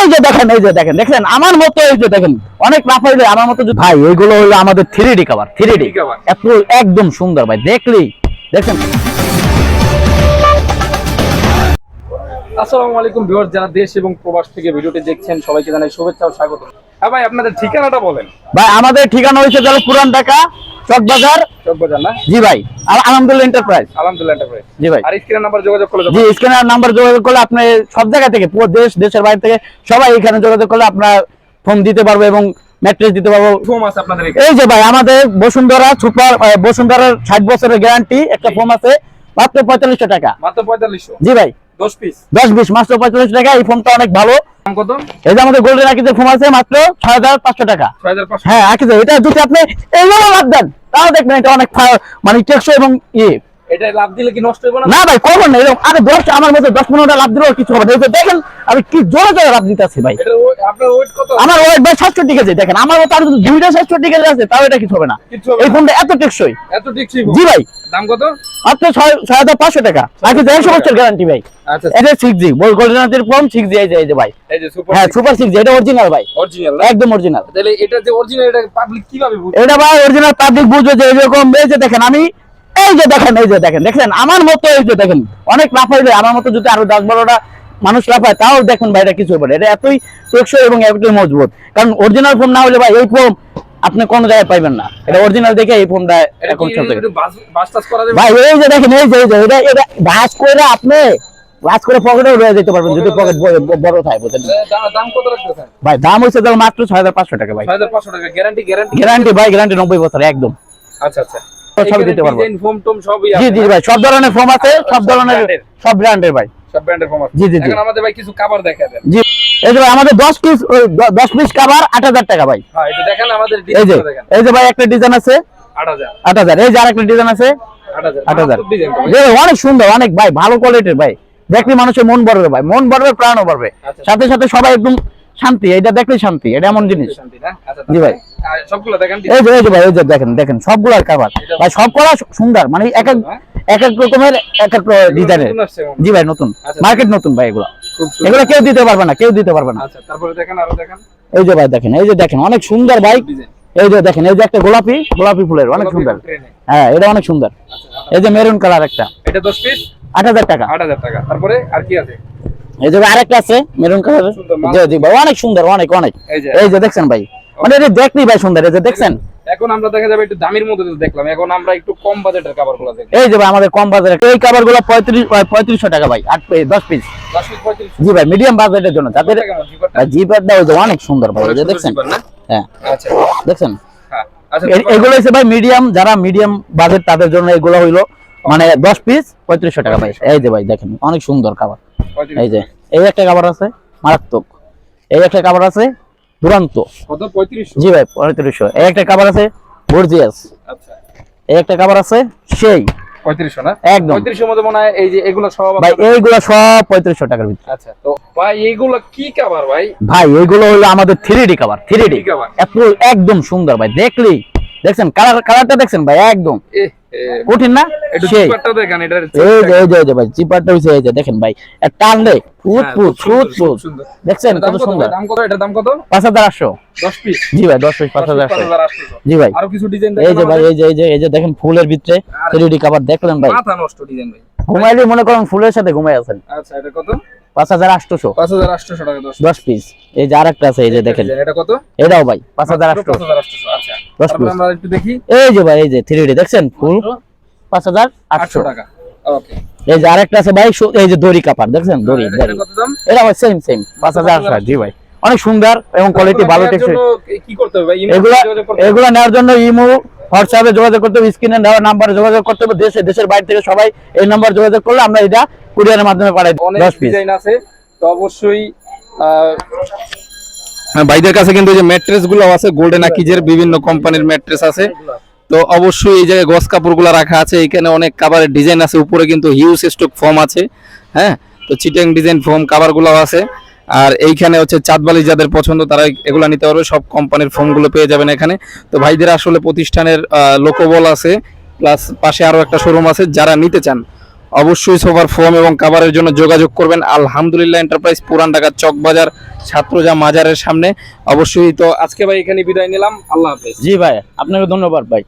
এই যে দেখেন দেখেন আমার মতো, এই যে দেখেন অনেক রাফাইলে আমার মতো ভাই, এইগুলো হলো আমাদের 3D কভার, 3D এত একদম সুন্দর ভাই, দেখলি দেখেন। আসসালামু আলাইকুম ভিউয়ার্স, যারা দেশ এবং প্রবাস থেকে ভিডিওটি দেখছেন সবাইকে জানাই শুভেচ্ছা ও স্বাগত। হ্যাঁ ভাই, আপনাদের ঠিকানাটা বলেন। ভাই আমাদের ঠিকানা হচ্ছে পুরান ঢাকা চকবাজার না? জি ভাই, আলহামদুলিল্লাহ এন্টারপ্রাইজ। আলহামদুলিল্লাহ এন্টারপ্রাইজ জি ভাই। আর স্ক্রিনের নাম্বার যোগাযোগ করলে জি, স্ক্রিনের নাম্বার যোগাযোগ করলে আপনি সব জায়গা থেকে, পুরো দেশের বাইরে থেকে সবাই এখানে যোগাযোগ করলে আপনার ফোন দিতে পারবো এবং ম্যাট্রেস দিতে পারবো। ফোম আছে আপনাদের এখানে? এই যে ভাই আমাদের বসুন্ধরা সুপার, বসুন্ধরার 60 বছরের গ্যারান্টি একটা ফোম আছে, মাত্র 4500 টাকা। মাত্র 4500? জি ভাই, 10 পিস 10 মাত্র 4500 টাকা। এই ফোনটা অনেক ভালো। দাম কত? এই যে আমাদের গোল্ডেন আকিজের ফোন আছে মাত্র 6500 টাকা। 6500? হ্যাঁ আকিজের, এটা যদি আপনি এইভাবে লাভ দেন তাও দেখবেন এটা অনেক মানে টেকসই এবং এটা লাভ দিলে কি নষ্ট হবে না? না ভাই, করবেন না এরকম। আরে 10 আমার মধ্যে 10-15টা লাভ দিলেও কিছু হবে না। এই যে দেখেন আমি কি জোরে জোরে লাভ দিতেছি ভাই। এটা আপনার ওয়েট কত? আমার ওয়েট ভাই 760 কেজি। দেখেন আমার মতো আর যদি 2টা 760 কেজি আছে তাও এটা কিছু হবে না। এই ফোনটা এত টেকসই। এত টেকসই? জি ভাই। দাম কত? মাত্র 6500 টাকা। বাকি 150 বছর গ্যারান্টি ভাই। আচ্ছা, এটা 6G গোল্ডেন আকিজের ফোন 6G। এই যে ভাই, এই যে সুপার, হ্যাঁ সুপার 6G, এটা অরিজিনাল ভাই, অরিজিনাল একদম অরিজিনাল। তাহলে এটা যে অরিজিনাল, এটা পাবলিক কিভাবে বুঝবে? এটা ভাই অরিজিনাল পাবলিক বুঝবে যে এরকম। এই যে দেখেন আমি, এই যে দেখেন দেখেন আমার মতো, এই যে দেখেন অনেক লাফাইলে আমার মতো যদি আরো 10-12টা মানুষ লাফায় তাও দেখুন ভাই এটা কিছু হবে না। এটা এতই টেকসই এবং এতই মজবুত। কারণ অরিজিনাল ফোন না হলে ভাই এই ফোন আপনি কোনো জায়গায় পাইবেন না। এটা অরিজিনাল দেখে এই ফোনটা এখন চলতে বাস টাস করা যাবে ভাই। এই যে দেখেন, এই যে এটা ভাঁজ করে আপনি ভাঁজ করে পকেটে রয়ে যেতে পারবেন যদি পকেট বড় থাকে, বুঝলেন? দাম কত রাখতেছেন ভাই দাম হচ্ছে তাহলে মাত্র 6500 টাকা ভাই। 6500 টাকা। গ্যারান্টি গ্যারান্টি ভাই, গ্যারান্টি 90 বছর একদম। আচ্ছা আচ্ছা, সব দিতে পারবো। ডিজাইন ফোম টম সবই জি আছে? জি ভাই, সব ধরনের ফোম আছে, সব ধরনের সব ব্র্যান্ডের ভাই, সব ব্র্যান্ডের ফোম আছে। জি জি জি। এখন আমাদের ভাই কিছু কভার দেখা দেন। জি, এই যে ভাই আমাদের 10 পিস কভার 8000 টাকা ভাই। হ্যাঁ, এটা দেখেন আমাদের এই যে ডিজাইন দেখেন। এই যে ভাই একটা ডিজাইন আছে 8000। এই যে আরেকটা ডিজাইন আছে 8000। ডিজাইন তো ভাই। জি অনেক সুন্দর, অনেক ভাই ভালো কোয়ালিটির ভাই। দেখলে মানুষের মন ভরবে ভাই, মন ভরবে, প্রাণও ভরবে। আচ্ছা। সাথে সাথে সবাই একদম শান্তি, এটা দেখলে শান্তি, এটা এমন জিনিস। শান্তি না? আচ্ছা জি ভাই। আর সবগুলো দেখেন। এই যে ভাই, এই যে দেখেন সবগুলার কভার ভাই, সবগুলা সুন্দর, মানে এক এক রকমের এক এক ডিজাইনের। জি ভাই, নতুন মার্কেট, নতুন ভাই। এগুলো কেউ দিতে পারবে না, কেউ দিতে পারবে না। আচ্ছা, তারপরে দেখেন, আরো দেখেন। এই যে ভাই দেখেন, এই যে দেখেন অনেক সুন্দর ভাই। এই যে দেখেন, এই যে একটা গোলাপি ফুলের, অনেক সুন্দর। হ্যাঁ এটা অনেক সুন্দর। এই যে মেরুন কালার একটা, এটা 10 পিস 8000 টাকা। 8000 টাকা। তারপরে আর কি আছে? এই যে আরেকটা আছে মেরুন কালারের। জি জি ভাই, অনেক সুন্দর, অনেক অনেক। এই যে দেখছেন ভাই, মানে এটা দেখলি ভাই সুন্দর। এই যে দেখছেন, এখন আমরা দেখা যাবে একটু দামের মধ্যে দেখলাম, এখন আমরা একটু কম বাজেটের কভারগুলো দেখব। এই যে ভাই আমাদের কম বাজারে এই কভারগুলো 3500 টাকা ভাই, 10 পিস 10 পিস 3500। জি ভাই, মিডিয়াম বাজেটের জন্য। তাদের জিপারটা ওই যে অনেক সুন্দর ভাই, এই যে দেখছেন। হ্যাঁ আচ্ছা দেখছেন। হ্যাঁ আচ্ছা, এগুলো হচ্ছে ভাই মিডিয়াম, যারা মিডিয়াম বাজেট তাদের জন্য এগুলো হইলো মানে 10 পিস 3500 টাকা ভাই। এই যে ভাই দেখেন অনেক সুন্দর কভার। এই যে এই একটা কভার আছে মারাত্মক, এই একটা কভার আছে দুরন্ত। কত? 3500? জি ভাই 3500। এই একটা কভার আছে গর্জিয়াস। আচ্ছা, এই একটা কভার আছে সেই 3500 না? একদম 3500 মধ্যে মনে হয় এই যে এগুলো সব ভাই, এইগুলো সব 3500 টাকার ভিতরে। আচ্ছা, তো ভাই এইগুলো কি কভার ভাই? ভাই এইগুলো হলো আমাদের 3D কভার, 3D কভার এত একদম সুন্দর ভাই। দেখলি দেখছেন কালারটা দেখছেন ভাই, একদম কঠিন না? একটু সেই জিপারটা দেখেন, এটা এই যে ভাই জিপারটা হইছে, এই যে দেখেন ভাই টান দে ফুট সুন্দর। দেখছেন কত সুন্দর। দাম কত? এটা দাম কত? 5800। 10 পিস? জি ভাই 10 পিস 5800। জি ভাই। আরো কিছু ডিজাইন এই যে ভাই, এই যে দেখেন ফুলের ভিতরে 3D কভার দেখলেন ভাই, মাথা নষ্ট ডিজাইন ভাই। ঘুমাইলে মনে করেন ফুলের সাথে ঘুমাই আছেন। আচ্ছা, এটা কত? 5800। 5800 টাকা 10 পিস। এই যে আরেকটা আছে, এই যে দেখেন, এটা কত? এটাও ভাই 5800। 5800। আচ্ছা, 10 তারপর পিস। আমরা একটু দেখি। এই যে ভাই, এই যে 3D দেখছেন ফুল 5800 টাকা। ওকে, এই যে আরেকটা আছে ভাই, এই যে দড়ি কাপার দেখছেন, দড়ি এটা কত দাম? এটা ভাই সেম 5800। জি ভাই, অনেক সুন্দর এবং কোয়ালিটি ভালো টেকসই। কি করতে হবে ভাই? এগুলা নেওয়ার জন্য ইমো হোয়াটসঅ্যাপে যোগাযোগ করতে হবে, স্ক্রিনে দেওয়া নাম্বারে যোগাযোগ করতে হবে। দেশের বাইরে থেকে সবাই এই নাম্বার যোগাযোগ করলে আমরা এটা কুরিয়ারের মাধ্যমে পাঠাই। অনেক 10 পিস ডিজাইন আছে, তো অবশ্যই ভাইদের কাছে কিন্তু যে ম্যাট্রেস গুলো আছে, গোল্ডেন আকিজের বিভিন্ন কোম্পানির ম্যাট্রেস আছে। তো অবশ্যই এই জায়গায় গস কাপড়গুলো রাখা আছে, এখানে অনেক কাভারের ডিজাইন আছে, উপরে কিন্তু হিউজ স্টক ফর্ম আছে। হ্যাঁ, তো চিটাং ডিজাইন ফর্ম কাভারগুলো আছে। আর এইখানে হচ্ছে চাঁদবালি যাদের পছন্দ তারা এগুলো নিতে পারবে, সব কোম্পানির ফর্মগুলো পেয়ে যাবেন এখানে। তো ভাইদের আসলে প্রতিষ্ঠানের লোকবল আছে, প্লাস পাশে আরো একটা শোরুম আছে। যারা নিতে চান অবশ্যই সোফার ফোম এবং কাভারের জন্য যোগাযোগ করবেন আলহামদুলিল্লাহ এন্টারপ্রাইজ, পুরান ঢাকা চকবাজার ছাত্রজা মাজারের সামনে। অবশ্যই। তো আজকে ভাই এখানে বিদায় নিলাম, আল্লাহ হাফেজ। জি ভাই, আপনাকে ধন্যবাদ ভাই।